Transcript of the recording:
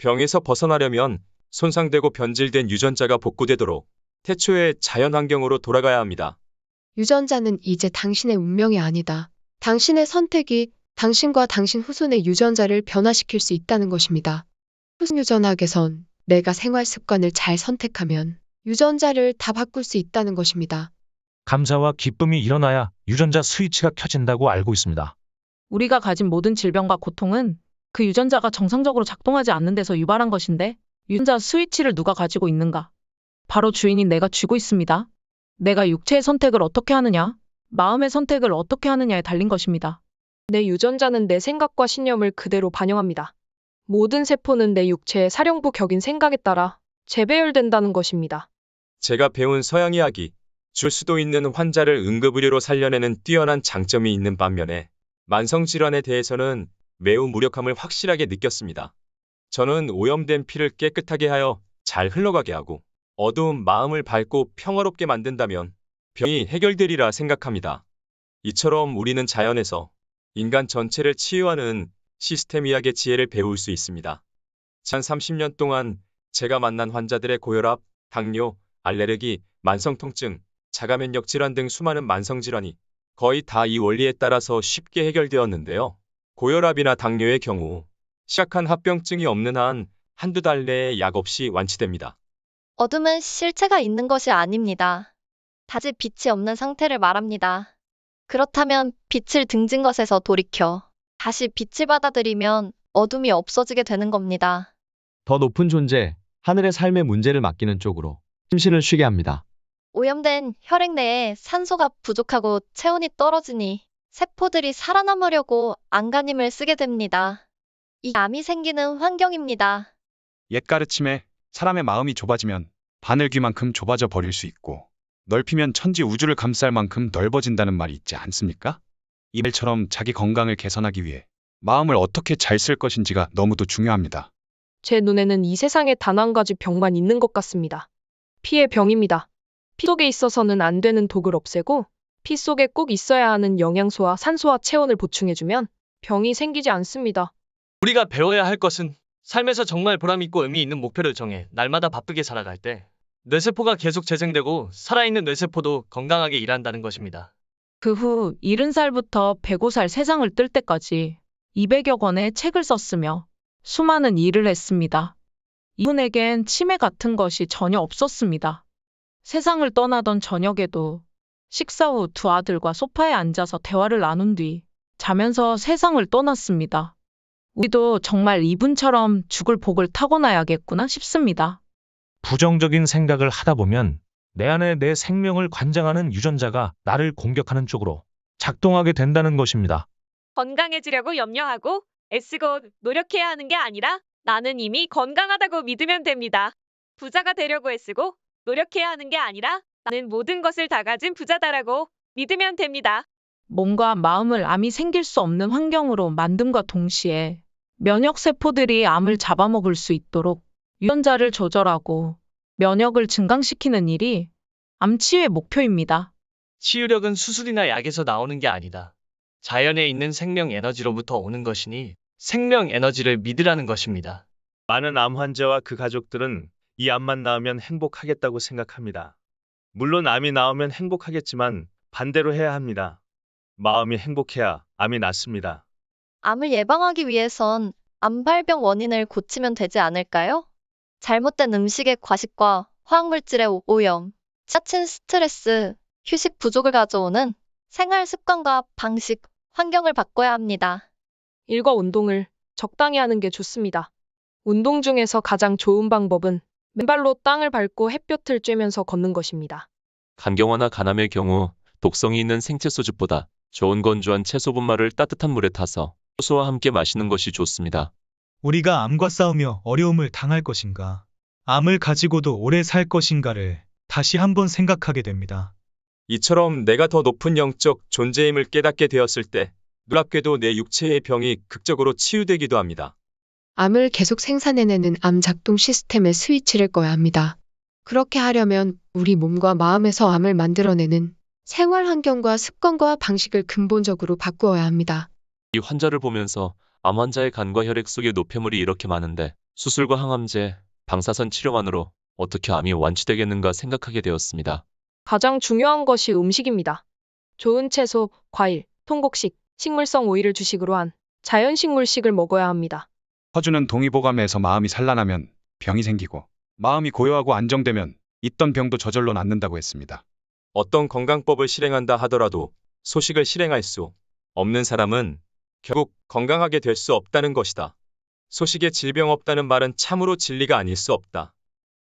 병에서 벗어나려면 손상되고 변질된 유전자가 복구되도록 태초의 자연 환경으로 돌아가야 합니다. 유전자는 이제 당신의 운명이 아니다. 당신의 선택이 당신과 당신 후손의 유전자를 변화시킬 수 있다는 것입니다. 후손 유전학에선 내가 생활 습관을 잘 선택하면 유전자를 다 바꿀 수 있다는 것입니다. 감사와 기쁨이 일어나야 유전자 스위치가 켜진다고 알고 있습니다. 우리가 가진 모든 질병과 고통은 그 유전자가 정상적으로 작동하지 않는 데서 유발한 것인데 유전자 스위치를 누가 가지고 있는가? 바로 주인인 내가 쥐고 있습니다. 내가 육체의 선택을 어떻게 하느냐, 마음의 선택을 어떻게 하느냐에 달린 것입니다. 내 유전자는 내 생각과 신념을 그대로 반영합니다. 모든 세포는 내 육체의 사령부 격인 생각에 따라 재배열된다는 것입니다. 제가 배운 서양 의학이 줄 수도 있는 환자를 응급의료로 살려내는 뛰어난 장점이 있는 반면에 만성질환에 대해서는 매우 무력함을 확실하게 느꼈습니다. 저는 오염된 피를 깨끗하게 하여 잘 흘러가게 하고 어두운 마음을 밝고 평화롭게 만든다면 병이 해결되리라 생각합니다. 이처럼 우리는 자연에서 인간 전체를 치유하는 시스템 의학의 지혜를 배울 수 있습니다. 지난 30년 동안 제가 만난 환자들의 고혈압, 당뇨, 알레르기, 만성통증, 자가면역 질환 등 수많은 만성질환이 거의 다 이 원리에 따라서 쉽게 해결되었는데요. 고혈압이나 당뇨의 경우 시작한 합병증이 없는 한 한두 달 내에 약 없이 완치됩니다. 어둠은 실체가 있는 것이 아닙니다. 다시 빛이 없는 상태를 말합니다. 그렇다면 빛을 등진 것에서 돌이켜 다시 빛을 받아들이면 어둠이 없어지게 되는 겁니다. 더 높은 존재, 하늘의 삶의 문제를 맡기는 쪽으로 심신을 쉬게 합니다. 오염된 혈액 내에 산소가 부족하고 체온이 떨어지니 세포들이 살아남으려고 안간힘을 쓰게 됩니다. 이 암이 생기는 환경입니다. 옛 가르침에 사람의 마음이 좁아지면 바늘귀만큼 좁아져 버릴 수 있고 넓히면 천지 우주를 감쌀 만큼 넓어진다는 말이 있지 않습니까? 이 말처럼 자기 건강을 개선하기 위해 마음을 어떻게 잘 쓸 것인지가 너무도 중요합니다. 제 눈에는 이 세상에 단 한 가지 병만 있는 것 같습니다. 피의 병입니다. 피 속에 있어서는 안 되는 독을 없애고 피 속에 꼭 있어야 하는 영양소와 산소와 체온을 보충해주면 병이 생기지 않습니다. 우리가 배워야 할 것은 삶에서 정말 보람있고 의미 있는 목표를 정해 날마다 바쁘게 살아갈 때 뇌세포가 계속 재생되고 살아있는 뇌세포도 건강하게 일한다는 것입니다. 그 후 70살부터 105살 세상을 뜰 때까지 200여 권의 책을 썼으며 수많은 일을 했습니다. 이분에겐 치매 같은 것이 전혀 없었습니다. 세상을 떠나던 저녁에도 식사 후 두 아들과 소파에 앉아서 대화를 나눈 뒤 자면서 세상을 떠났습니다. 우리도 정말 이분처럼 죽을 복을 타고나야겠구나 싶습니다. 부정적인 생각을 하다 보면 내 안에 내 생명을 관장하는 유전자가 나를 공격하는 쪽으로 작동하게 된다는 것입니다. 건강해지려고 염려하고 애쓰고 노력해야 하는 게 아니라 나는 이미 건강하다고 믿으면 됩니다. 부자가 되려고 애쓰고 노력해야 하는 게 아니라 나는 모든 것을 다 가진 부자다라고 믿으면 됩니다. 몸과 마음을 암이 생길 수 없는 환경으로 만듦과 동시에 면역세포들이 암을 잡아먹을 수 있도록 유전자를 조절하고 면역을 증강시키는 일이 암 치유의 목표입니다. 치유력은 수술이나 약에서 나오는 게 아니다. 자연에 있는 생명 에너지로부터 오는 것이니 생명 에너지를 믿으라는 것입니다. 많은 암 환자와 그 가족들은 이 암만 나으면 행복하겠다고 생각합니다. 물론 암이 나으면 행복하겠지만 반대로 해야 합니다. 마음이 행복해야 암이 낫습니다. 암을 예방하기 위해선 암 발병 원인을 고치면 되지 않을까요? 잘못된 음식의 과식과 화학물질의 오염, 지나친 스트레스, 휴식 부족을 가져오는 생활 습관과 방식, 환경을 바꿔야 합니다. 일과 운동을 적당히 하는 게 좋습니다. 운동 중에서 가장 좋은 방법은 맨발로 땅을 밟고 햇볕을 쬐면서 걷는 것입니다. 간경화나 간암의 경우 독성이 있는 생채 소주보다 좋은 건조한 채소 분말을 따뜻한 물에 타서 소스와 함께 마시는 것이 좋습니다. 우리가 암과 싸우며 어려움을 당할 것인가, 암을 가지고도 오래 살 것인가를 다시 한번 생각하게 됩니다. 이처럼 내가 더 높은 영적 존재임을 깨닫게 되었을 때 놀랍게도 내 육체의 병이 극적으로 치유되기도 합니다. 암을 계속 생산해내는 암 작동 시스템의 스위치를 꺼야 합니다. 그렇게 하려면 우리 몸과 마음에서 암을 만들어내는 생활 환경과 습관과 방식을 근본적으로 바꾸어야 합니다. 이 환자를 보면서 암 환자의 간과 혈액 속에 노폐물이 이렇게 많은데 수술과 항암제, 방사선 치료만으로 어떻게 암이 완치되겠는가 생각하게 되었습니다. 가장 중요한 것이 음식입니다. 좋은 채소, 과일, 통곡식, 식물성 오일을 주식으로 한 자연식물식을 먹어야 합니다. 허주는 동의보감에서 마음이 산란하면 병이 생기고 마음이 고요하고 안정되면 있던 병도 저절로 낫는다고 했습니다. 어떤 건강법을 실행한다 하더라도 소식을 실행할 수 없는 사람은 결국 건강하게 될 수 없다는 것이다. 소식에 질병 없다는 말은 참으로 진리가 아닐 수 없다.